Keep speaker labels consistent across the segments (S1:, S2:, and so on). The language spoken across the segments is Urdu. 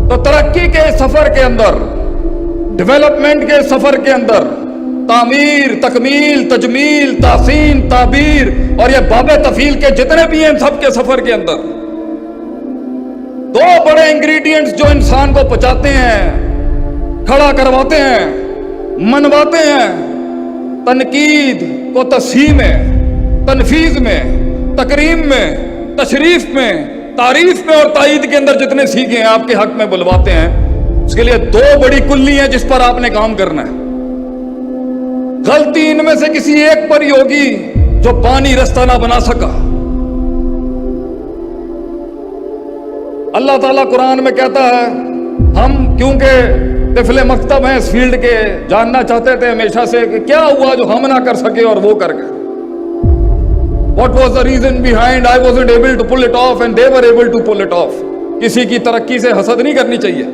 S1: تو ترقی کے سفر کے اندر، ڈیولپمنٹ کے سفر کے اندر، تعمیر، تکمیل، تجمیل، تحسین، تعبیر اور یہ باب تفعیل کے جتنے بھی ہیں سب کے سفر کے اندر دو بڑے انگریڈینٹس جو انسان کو پچاتے ہیں، کھڑا کرواتے ہیں، منواتے ہیں، تنقید کو تصحیح میں، تنفیذ میں، تکریم میں، تشریف میں، تعریف میں اور تائید کے اندر جتنے سیکھے ہیں آپ کے حق میں بلواتے ہیں، اس کے لیے دو بڑی کلی ہیں جس پر آپ نے کام کرنا ہے۔ غلطی ان میں سے کسی ایک پر ہی ہوگی جو پانی رستہ نہ بنا سکا۔ اللہ تعالیٰ قرآن میں کہتا ہے، ہم کیونکہ طفل مکتب ہیں اس فیلڈ کے، جاننا چاہتے تھے ہمیشہ سے کہ کیا ہوا جو ہم نہ کر سکے اور وہ کر گئے۔ What was the reason behind I wasn't able to pull it off and they were able to pull it off؟ کسی کی ترقی سے حسد نہیں کرنی چاہیے،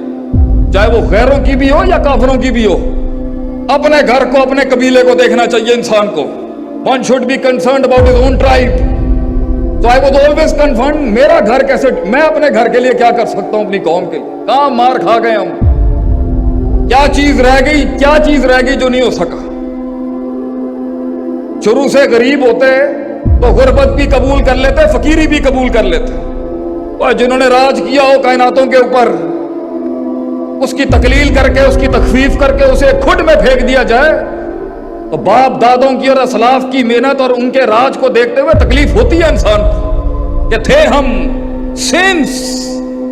S1: چاہے وہ غیروں کی بھی ہو یا کافروں کی بھی ہو۔ اپنے گھر کو، اپنے قبیلے کو دیکھنا چاہیے انسان کو۔ One should be concerned about his own tribe۔ So I was always concerned، میرا گھر کیسے، میں اپنے گھر کے لیے کیا کر سکتا ہوں، اپنی قوم کے لیے۔ کہاں مار کھا گئے ہم، کیا چیز رہ گئی، کیا چیز رہ گئی جو نہیں ہو سکا۔ شروع سے غریب ہوتے تو غربت بھی قبول کر لیتے، فقیری بھی قبول کر لیتے، اور جنہوں نے راج کیا ہو کائناتوں کے اوپر، اس کی تقلیل کر کے، اس کی تخفیف کر کے اسے کھڈ میں پھینک دیا جائے تو باپ دادوں کی اور اسلاف کی محنت اور ان کے راج کو دیکھتے ہوئے تکلیف ہوتی ہے انسان کو کہ تھے ہم سینس،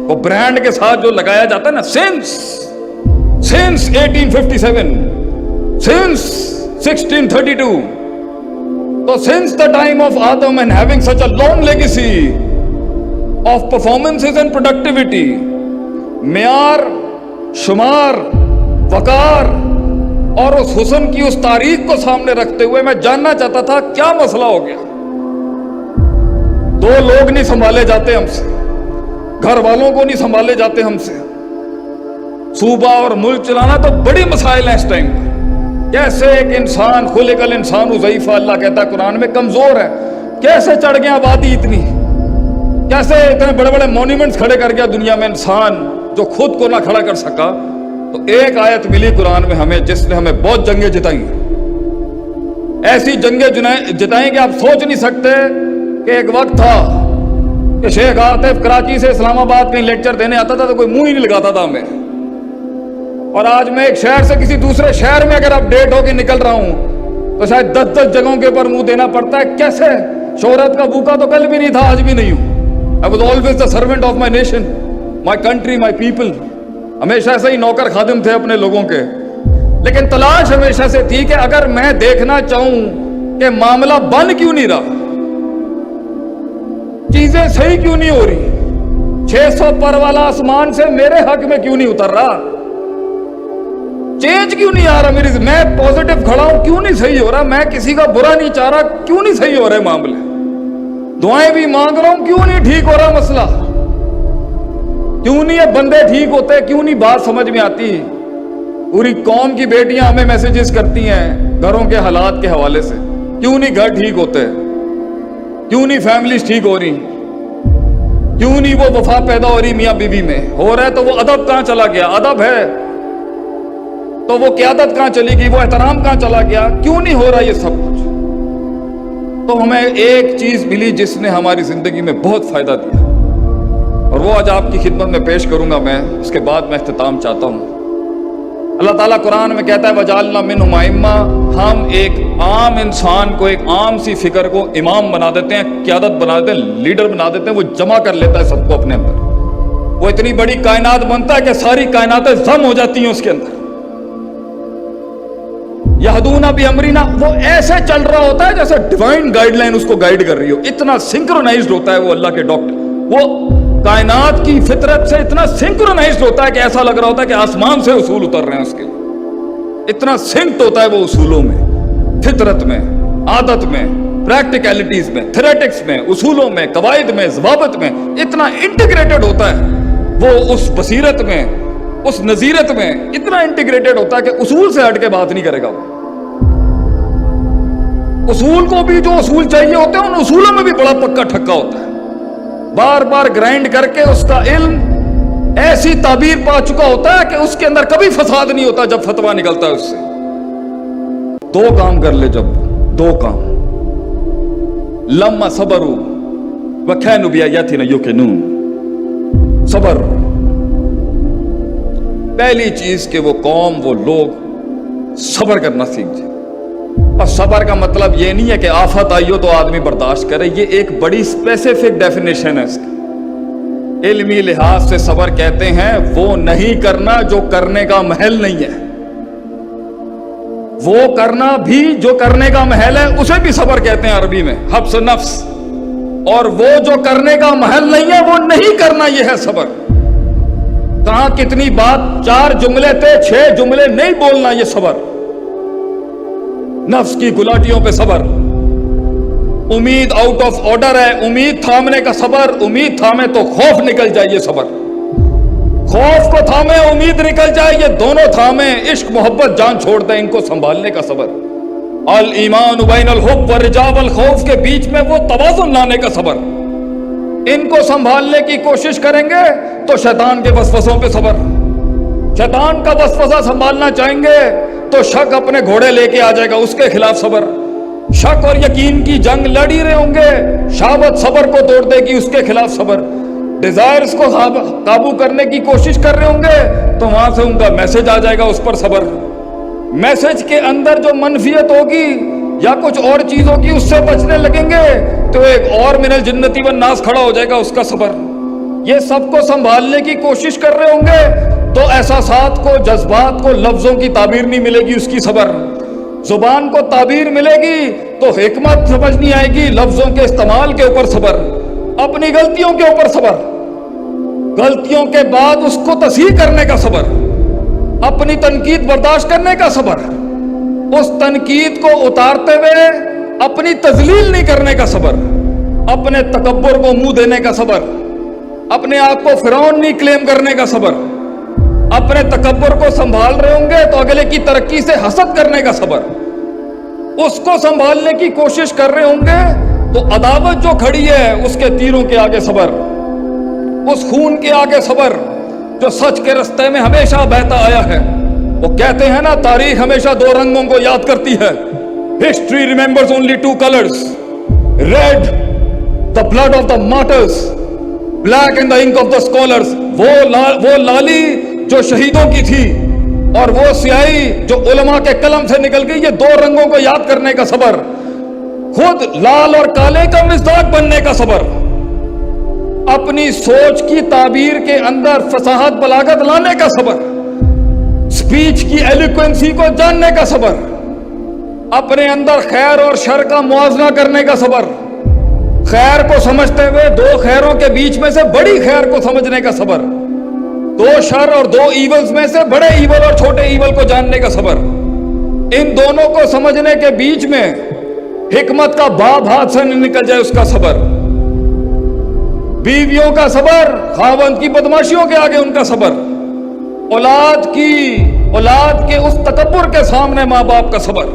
S1: وہ برانڈ کے ساتھ جو لگایا جاتا ہے نا، سینس 1857، سینس 1632۔ تو since the time of Adam and having such a long legacy of performances and productivity، معیار، شمار، وقار اور اس حسن کی اس تاریخ کو سامنے رکھتے ہوئے میں جاننا چاہتا تھا کیا مسئلہ ہو گیا۔ دو لوگ نہیں سنبھالے جاتے ہم سے، گھر والوں کو نہیں سنبھالے جاتے ہم سے، صوبہ اور ملک چلانا تو بڑی مسائل ہیں اس ٹائم پر۔ کیسے ایک انسان، خلق الانسان ضعیفا، اللہ کہتا ہے قرآن میں، کمزور ہے، کیسے چڑھ گیا آبادی اتنی، کیسے اتنے بڑے بڑے مونیومنٹس کھڑے کر گیا دنیا میں انسان جو خود کو نہ کھڑا کر سکا۔ تو ایک آیت ملی قرآن میں ہمیں جس نے ہمیں بہت جنگیں جتائیں، ایسی جنگیں جتائیں کہ آپ سوچ نہیں سکتے کہ ایک وقت تھا کہ شیخ عاطف کراچی سے اسلام آباد کہیں لیکچر دینے آتا تھا تو کوئی منہ ہی نہیں لگاتا تھا ہمیں، اور آج میں ایک شہر سے کسی دوسرے شہر میں اگر اپڈیٹ ہو کے نکل رہا ہوں تو شاید 10 جگہوں کے اوپر منہ دینا پڑتا ہے۔ کیسے؟ شہرت کا بھوکا تو کل بھی نہیں تھا، آج بھی نہیں ہوں۔ I was always the servant of my nation, my country, my people۔ ہمیشہ سے ہی نوکر خادم تھے اپنے لوگوں کے، لیکن تلاش ہمیشہ سے تھی کہ اگر میں دیکھنا چاہوں کہ معاملہ بن کیوں نہیں رہا، چیزیں صحیح کیوں نہیں ہو رہی، 600 پر والا آسمان سے میرے حق میں کیوں نہیں اتر رہا، چینج کیوں نہیں آ رہا میری، میں پوزیٹو کھڑا ہوں کیوں نہیں صحیح ہو رہا، میں کسی کا برا نہیں چاہ رہا کیوں نہیں صحیح ہو رہے معاملے، دعائیں بھی مانگ رہا ہوں کیوں نہیں ٹھیک ہو رہا مسئلہ، کیوں نہیں یہ بندے ٹھیک ہوتے، کیوں نہیں بات سمجھ میں آتی۔ پوری قوم کی بیٹیاں ہمیں میسیجز کرتی ہیں گھروں کے حالات کے حوالے سے، کیوں نہیں گھر ٹھیک ہوتے، کیوں نہیں فیملیز ٹھیک ہو رہی، کیوں نہیں وہ وفا پیدا ہو رہی میاں بیوی میں، ہو رہا ہے تو وہ ادب کہاں چلا گیا، ادب ہے تو وہ قیادت کہاں چلی گئی، وہ احترام کہاں چلا گیا، کیوں نہیں ہو رہا یہ سب کچھ۔ تو ہمیں ایک چیز ملی جس نے ہماری زندگی میں بہت فائدہ دیا، اور وہ آج آپ کی خدمت میں پیش کروں گا میں، اس کے بعد میں اختتام چاہتا ہوں۔ اللہ تعالیٰ قرآن میں کہتا ہے وَجَعَلْنَا مِنْهُمْ أَئِمَّةً، ہم ایک عام انسان کو، ایک عام سی فکر کو امام بنا دیتے ہیں، قیادت بنا دیتے ہیں، لیڈر بنا دیتے ہیں، وہ جمع کر لیتا ہے سب کو اپنے اندر، وہ اتنی بڑی کائنات بنتا ہے کہ ساری کائناتیں ضم ہو جاتی ہیں اس کے اندر۔ یہدون بامرنا، وہ ایسے چل رہا ہوتا ہے جیسے ڈیوائن گائیڈ لائن اس کو گائیڈ کر رہی ہو، اتنا سنکرونائزڈ ہوتا ہے وہ اللہ کے ڈاکٹر، وہ کائنات کی فطرت سے اتنا سنکرونائزڈ ہوتا ہے کہ ایسا لگ رہا ہوتا ہے کہ آسمان سے اصول اتر رہے ہیں اس کے، اتنا سنکٹ ہوتا ہے وہ اصولوں میں، فطرت میں، عادت میں، پریکٹیکلٹیز میں، تھیریٹکس میں، اصولوں میں، قواعد میں، ضوابط میں، اتنا انٹیگریٹڈ ہوتا ہے وہ، اس بصیرت میں، اس نظیرت میں اتنا انٹیگریٹڈ ہوتا ہے کہ اصول سے ہٹ کے بات نہیں کرے گا وہ۔ اصول کو بھی جو اصول چاہیے ہوتے ہیں ان اصولوں میں بھی بڑا پکا ٹھکا ہوتا ہے، بار بار گرائنڈ کر کے اس کا علم ایسی تعبیر پا چکا ہوتا ہے کہ اس کے اندر کبھی فساد نہیں ہوتا جب فتویٰ نکلتا ہے اس سے. دو کام کر لے جب، دو کام. لما صبروا وكانوا بآياتنا يوقنون. صبر، پہلی چیز کہ وہ قوم، وہ لوگ صبر کرنا سیکھ جائے. اور صبر کا مطلب یہ نہیں ہے کہ آفت آئی ہو تو آدمی برداشت کرے، یہ ایک بڑی اسپیسیفک ڈیفینیشن ہے اس کی. علمی لحاظ سے صبر کہتے ہیں وہ نہیں کرنا جو کرنے کا محل نہیں ہے. وہ کرنا بھی جو کرنے کا محل ہے اسے بھی صبر کہتے ہیں عربی میں، حبس نفس. اور وہ جو کرنے کا محل نہیں ہے وہ نہیں کرنا، یہ ہے صبر. کہاں کتنی بات، 4 جملے تھے 6 جملے نہیں بولنا، یہ صبر. نفس کی گلاٹیوں پہ صبر. امید آؤٹ آف آرڈر ہے، امید تھامنے کا صبر. امید تھامے تو خوف نکل جائے، یہ صبر. خوف کو تھامے امید نکل جائے، یہ دونوں تھامے عشق محبت جان چھوڑ دیں، ان کو سنبھالنے کا صبر. الایمان بین الحب والرجاء والخوف کے بیچ میں وہ توازن لانے کا صبر. ان کو سنبھالنے کی کوشش کریں گے تو شیطان کے وسوسوں پہ صبر. شیطان کا وسوسہ سنبھالنا چاہیں گے تو شک اپنے گھوڑے لے کے آ جائے گا، اس کے خلاف صبر. شک اور یقین کی جنگ لڑی رہے ہوں گے، شہوت صبر کو توڑ دے گی، اس کے خلاف صبر. ڈیزائرز کو قابو کرنے کی کوشش کر رہے ہوں گے تو وہاں سے ان کا میسج آ جائے گا، اس پر صبر. میسج کے اندر جو منفیت ہوگی یا کچھ اور چیز ہوگی اس سے بچنے لگیں گے تو ایک اور من الجنتی والناس کھڑا ہو جائے گا، اس کا صبر. یہ سب کو سنبھالنے کی کوشش کر رہے ہوں گے تو احساسات کو، جذبات کو لفظوں کی تعبیر نہیں ملے گی، اس کی صبر. زبان کو تعبیر ملے گی تو حکمت سمجھ نہیں آئے گی، لفظوں کے استعمال کے اوپر صبر. اپنی غلطیوں کے اوپر صبر، غلطیوں کے بعد اس کو تصحیح کرنے کا صبر. اپنی تنقید برداشت کرنے کا صبر. اس تنقید کو اتارتے ہوئے اپنی تذلیل نہیں کرنے کا صبر. اپنے تکبر کو منہ دینے کا صبر. اپنے آپ کو فرعون نہیں کلیم کرنے کا صبر. اپنے تکبر کو سنبھال رہے ہوں گے تو اگلے کی ترقی سے حسد کرنے کا صبر. اس کو سنبھالنے کی کوشش کر رہے ہوں گے تو عداوت جو کھڑی ہے اس کے تیروں کے آگے صبر. اس خون کے آگے صبر جو سچ کے رستے میں ہمیشہ بہتا آیا ہے. وہ کہتے ہیں نا، تاریخ ہمیشہ 2 رنگوں کو یاد کرتی ہے. History remembers only 2 colors, red the blood of the martyrs, black in the ink of the scholars. وہ لالی جو شہیدوں کی تھی اور وہ سیاہی جو علماء کے قلم سے نکل گئی، یہ 2 رنگوں کو یاد کرنے کا صبر. خود لال اور کالے کا مزاج بننے کا صبر. اپنی سوچ کی تعبیر کے اندر فصاحت بلاغت لانے کا صبر. سپیچ کی ایلیکوینسی کو جاننے کا صبر. اپنے اندر خیر اور شر کا موازنہ کرنے کا صبر. خیر کو سمجھتے ہوئے 2 خیروں کے بیچ میں سے بڑی خیر کو سمجھنے کا صبر. 2 شر اور 2 ایولز میں سے بڑے ایول اور چھوٹے ایول کو جاننے کا صبر. ان دونوں کو سمجھنے کے بیچ میں حکمت کا باب ہاتھ سے نہیں نکل جائے، اس کا صبر. بیویوں کا صبر، خاوند کی بدماشیوں کے آگے ان کا صبر. اولاد کے اس تکبر کے سامنے ماں باپ کا صبر.